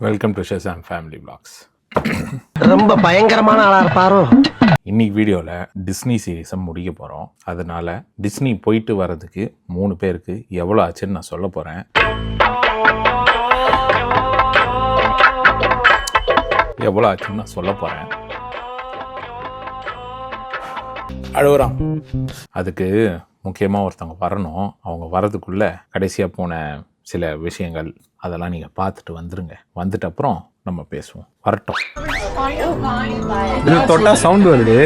Welcome to Shazam family vlogs. ரொம்ப பயங்கரமான ஆளா இருப்பாரோ. இன்னைக்கு வீடியோவில் டிஸ்னி சீரீஸை முடிக்க போகிறோம். அதனால டிஸ்னி போயிட்டு வர்றதுக்கு 3 பேருக்கு எவ்வளோ ஆச்சுன்னு நான் சொல்ல போகிறேன். எவ்வளோ ஆச்சுன்னு நான் சொல்ல போகிறேன். அழுகுறான். அதுக்கு முக்கியமாக ஒருத்தவங்க வரணும். அவங்க வர்றதுக்குள்ளே கடைசியாக போன சில விஷயங்கள் அதெல்லாம் நீங்கள் பார்த்துட்டு வந்துருங்க. வந்துட்டு அப்புறம் நம்ம பேசுவோம். வரட்டும். இது தொட்டா சவுண்ட் வருது.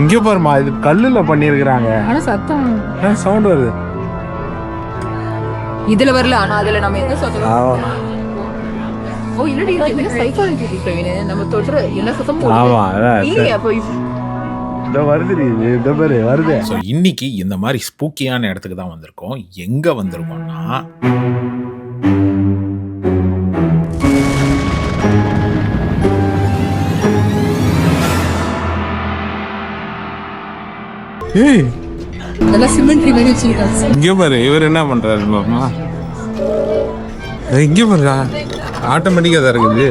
இங்க பாருமா, இது கல்லுல பண்ணிருக்காங்க. ஆனா சத்தம் சவுண்ட் வருது. இதுல வரல. ஆனா அதுல நம்ம என்ன சொல்லலாம்? ஓ இல்லடி, இது சைக்காலஜி பிரவீன். நம்ம தொடுற என்ன சத்தமும் ஆமா இல்ல. அப்ப வருது. ஸோ இன்னைக்கு இந்த மாதிரி ஸ்பூக்கியான இடத்துக்கு தான் வந்திருக்கோம். எங்க வந்திருக்கோம்னா நல்லா சிமெண்ட்ரி மாதிரி வச்சிருக்காங்க. இங்க பாரு, இவர் என்ன பண்றாரு மாமா? இங்க பாருடா, ஆட்டோமேட்டிக்கா தான் இருக்குது.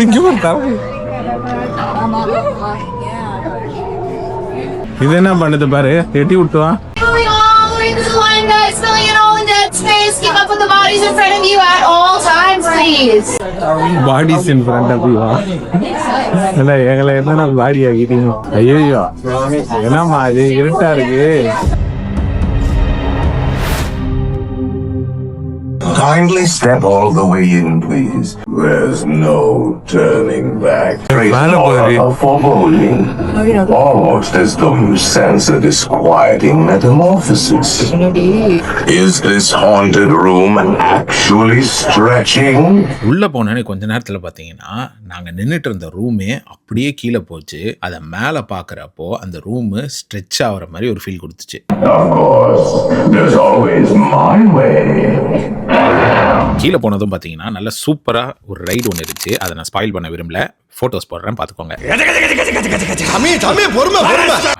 இங்க பாரு தரவு. இது என்ன பண்ணுது பாரு, எட்டி விட்டுவா. Bodies in front of you. இல்ல எங்களை என்ன பாடி ஆகிட்டீங்க? ஐயோ என்னம்மா இது இருட்டா இருக்கு. Kindly step all the way in, please. There's no turning back. Foreboding. Almost as though you sense a disquieting metamorphosis. Is this haunted room actually stretching? உள்ள போனே கொஞ்ச நேரத்தில் பார்த்தீங்கன்னா நாங்கள் நின்றுட்டு இருந்த ரூமே அப்படியே கீழே போச்சு. அதை மேலே பார்க்குறப்போ அந்த ரூமு ஸ்ட்ரெச் ஆகிற மாதிரி ஒரு ஃபீல் கொடுத்துச்சு. Of course, there's always my way. கீழே போனதும் பார்த்தீங்கன்னா நல்ல சூப்பராக ஒரு ரைடு ஒன்று இருந்துச்சு. அதை நான் ஸ்பாயில் பண்ண விரும்பல. ஃபோட்டோஸ் போடுறேன், பார்த்துக்கோங்க.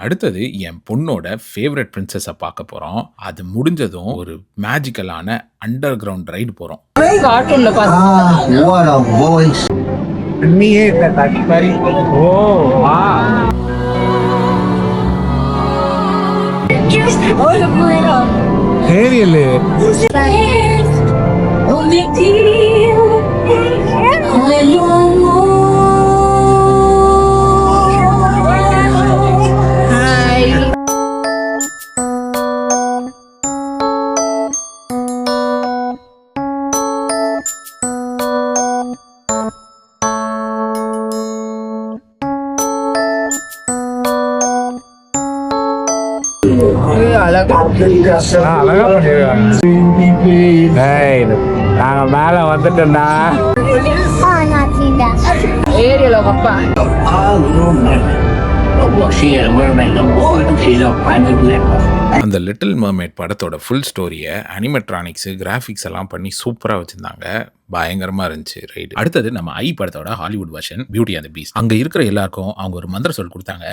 அடுத்தது என் பொண்ணோட ஃபேவரட் பிரின்சஸை பார்க்க போகிறோம். அது முடிஞ்சதும் ஒரு மேஜிக்கலான அண்டர் கிரவுண்ட் ரைடு போகிறோம். கார்ட்டூன்ல பாத்து. What a voice. நீயே தட்டி பாரி. ஓ வா. ஏரியல் அழகா பண்ணிருக்காங்க. நாங்க மேல வந்துட்டோம்னா ஏரியல பாப்பா. அந்த லிட்டில் மர்மைட் படத்தோட ஃபுல் ஸ்டோரியை அனிமெட்ரானிக்ஸு கிராஃபிக்ஸ் எல்லாம் பண்ணி சூப்பராக வச்சுருந்தாங்க. பயங்கரமாக இருந்துச்சு ரைடு. அடுத்தது நம்ம ஐ படத்தோட Hollywood version beauty and the Beast. அங்கே இருக்கிற எல்லாருக்கும் அவங்க ஒரு மந்திர சொல் கொடுத்தாங்க.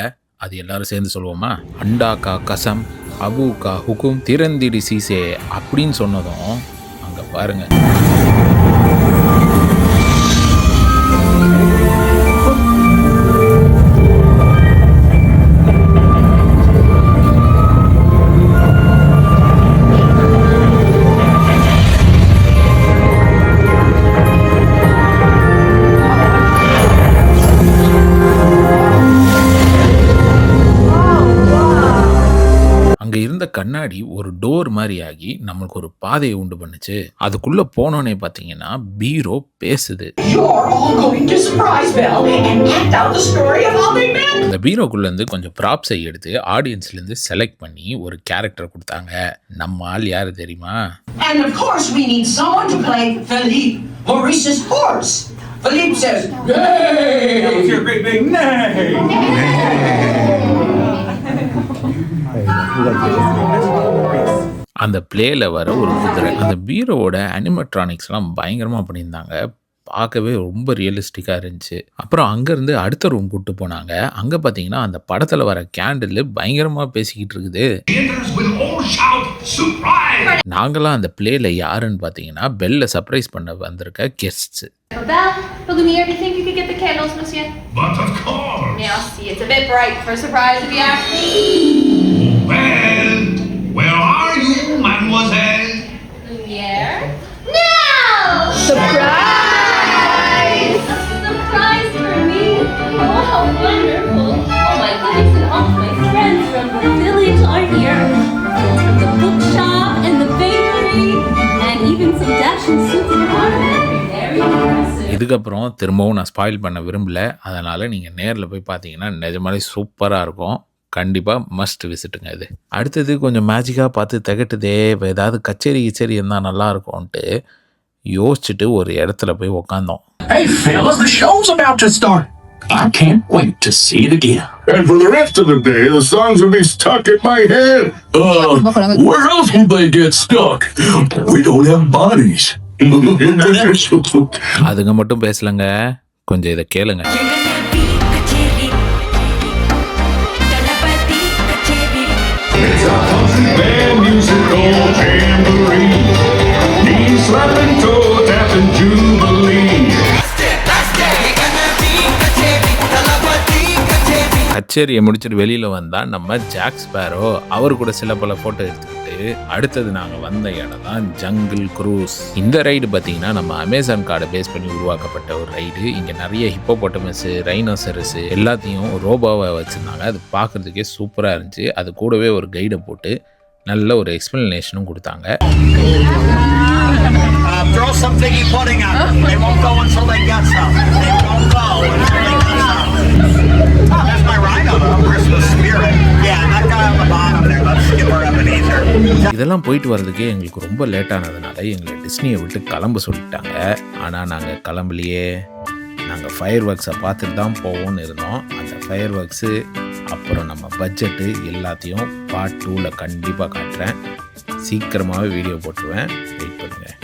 அது எல்லாரும் சேர்ந்து சொல்லுவோமா? அண்டா கா கசம், அபு கா ஹுக்கும், திறந்திடி சீசே அப்படின்னு சொன்னதும் அங்கே பாருங்க. இருந்த கண்ணாடி ஒரு டோர் மாதிரி ஆகி நம்மளுக்கு ஒரு பாதையை உண்டு பண்ணுச்சு. அதுக்குள்ள போனோன்னே பார்த்தீங்கன்னா பீரோ பேசுது. அந்த பீரோக்குள்ள இருந்து கொஞ்சம் ப்ராப்ஸை எடுத்து ஆடியன்ஸ்ல இருந்து செலக்ட் பண்ணி ஒரு கேரக்டர் கொடுத்தாங்க. நம்ம ஆள் யாரு தெரியுமா? And of course we need someone to play Philippe, Maurice's horse. Philippe says, "Yay!" That was your great big nay. அந்த பிளேல வர ஒரு குதிரை. அந்த பீரோவோட அனிமெட்ரானிக்ஸ்லாம் பயங்கரமாக பண்ணியிருந்தாங்க. பார்க்கவே ரொம்ப ரியலிஸ்டிக்காக இருந்துச்சு. அப்புறம் அங்கேருந்து அடுத்த ரூம் கூப்பிட்டு போனாங்க. அங்கே பார்த்தீங்கன்னா அந்த படத்தில் வர கேண்டில் பயங்கரமாக பேசிக்கிட்டு இருக்குது. நாங்களாம் அந்த பிளேயில் யாருன்னு பார்த்தீங்கன்னா பெல்ல சர்ப்ரைஸ் பண்ண வந்திருக்க கெஸ்ட்ஸு. Belle, the Lumiere, do you think you could get the candles, monsieur? But of course. Merci. It's a bit bright for a surprise, if you ask me. Well, where are you, mademoiselle? Lumiere? Now! Surprise! A surprise for me? Oh, how wonderful. Oh, my goodness, and all my friends from the village are here. Friends from the bookshop and the bakery, and even some dashing suits and ornaments. Very impressive. இதுக்கப்புறம் திரும்பவும் நான் spoil பண்ண விரும்பல. அதனால் நீங்கள் நேரில் போய் பார்த்தீங்கன்னா நிஜமாலே சூப்பராக இருக்கும். கண்டிப்பாக மஸ்ட் விசிட்டுங்க இது. அடுத்தது கொஞ்சம் மேஜிக்காக பார்த்து திகட்டுதே, இப்போ ஏதாவது கச்சேரி இருந்தால் நல்லா இருக்கும்ன்ட்டு யோசிச்சுட்டு ஒரு இடத்துல போய் உக்காந்தோம். Hey fellas, the show's about to start. I can't wait to see it again. And for the rest of the day, the songs will be stuck in my head. Where else will they get stuck? We don't have bodies. அதுங்க மட்டும் பேசலைங்க, கொஞ்சம் இதை கேளுங்க. Musical jamboree, knee slapping, toe tapping jubilee. கச்சேரியை முடிச்சுட்டு வெளியில் வந்தால் நம்ம jack Sparrow, அவர் கூட சில பல ஃபோட்டோ எடுத்துக்கிட்டு அடுத்தது நாங்கள் வந்த இடம் தான் ஜங்கிள் க்ரூஸ். இந்த ரைடு பார்த்தீங்கன்னா நம்ம அமேசான் கார்டை பேஸ் பண்ணி உருவாக்கப்பட்ட ஒரு ரைடு. இங்கே நிறைய ஹிப்போபொட்டமஸு, ரைனோசரஸு எல்லாத்தையும் ரோபோவை வச்சுருந்தாங்க. அது பார்க்குறதுக்கே சூப்பராக இருந்துச்சு. அது கூடவே ஒரு கைடை போட்டு நல்ல ஒரு எக்ஸ்பிளனேஷனும் கொடுத்தாங்க. Throw some figgy pudding on them. They won't go until they get some. They won't go until they get some. Oh, that's my rhino, though. Christmas spirit. Yeah, that guy on the bottom there. Let's skip our Ebenezer. இதெல்லாம் போயிட்டு வர்றதுக்கே எங்களுக்கு ரொம்ப லேட்டானதுனால எங்களை டிஸ்னியை விட்டு கிளம்ப சொல்லிட்டாங்க. ஆனால் நாங்கள் கிளம்பலையே. நாங்கள் ஃபயர் ஒர்க்ஸை பார்த்துட்டு தான் போவோம்னு இருந்தோம். அந்த ஃபயர் ஒர்க்ஸு அப்புறம் நம்ம பட்ஜெட்டு எல்லாத்தையும் பார்ட் 2ல் கண்டிப்பாக காட்டுறேன். சீக்கிரமாகவே வீடியோ போட்டுருவேன். வெயிட் பண்ணுங்கள்.